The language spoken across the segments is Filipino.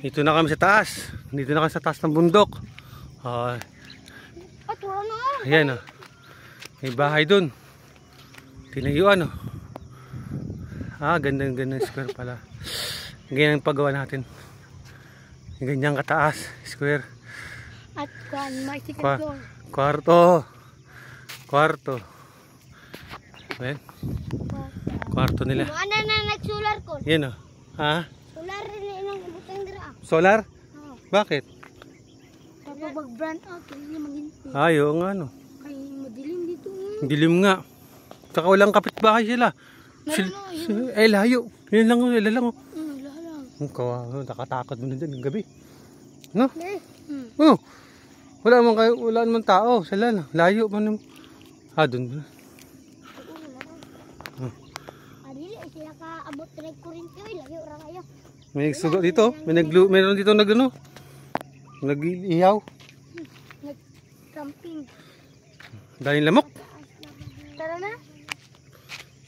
Dito na kami sa taas. Dito na kami sa taas ng bundok. Ayan o. May bahay dun. Tinayuan o. Gandang square pala. Ganyan ang paggawa natin. Ganyan kataas. Square. At may second floor. Kwarto. Ayan. Kwarto nila. Ano na nag-solar ko? Yan o. Solar rin yung butang dira. Solar? Bakit? Kapag mag-brand out, hindi maginti. Oo nga no. Kaya madilim dito. Dilim nga. Saka walang kapitbahay sila. Layo. Yun lang o. Lalang. Kawawa. Nakatakot mo na dyan ng gabi. No? Hmm. Wala naman tao. Sila na. Layo mo naman. Doon. Adili, sila ka abot na kurinti. Layo ra kayo. May nagsugot dito. Meron dito nag-ihaw. Nag-camping. Daming lamok. Tara na.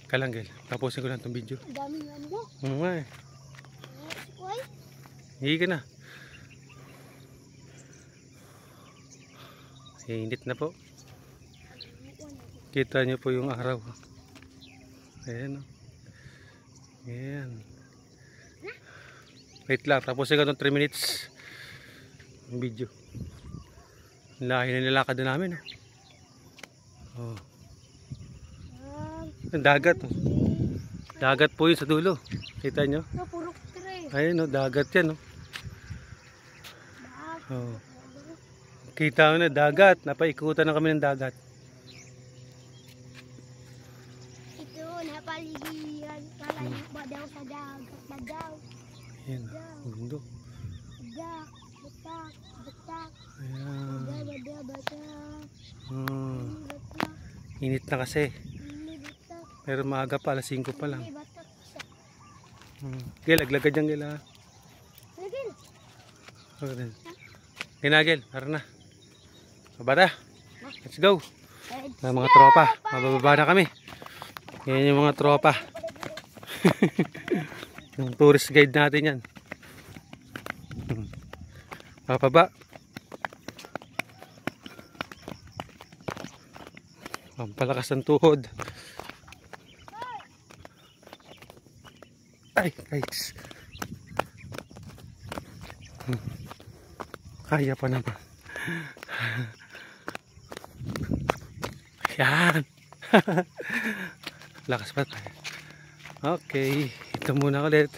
Kalanggel. Tapusin ko lang itong video. Daming ano. Oo nga eh. Uy. Hihi ka na. Init na po. Kita nyo po yung araw. Ayan o. Ayan. Wait lang. Tapusin ko itong 3 minutes. Yung video. Lahi na nilakad na namin. Dagat. Dagat po yun sa dulo. Kita nyo? Ayan o. Dagat yan o. Kita mo na dagat. Napaikutan na kami ng dagat. Ito, napaligiran. Kala badaw sa dagat. Badaw. Ayan. Bundok. Batak. Ayan. Batak. Init na kasi. Pero maaga pa. Alas 5 pa lang. Laglag ka dyan gila. Ginagil. Tara na. Bata. Let's go. Mga tropa. Mabababa na kami. Yan yung mga tropa. Yung tourist guide natin yan. Papaba. Pampalakas ng tuhod. Ay, guys. Kaya pa naman. Yan. Lakas pa tayo. Okay. Ito muna ulit.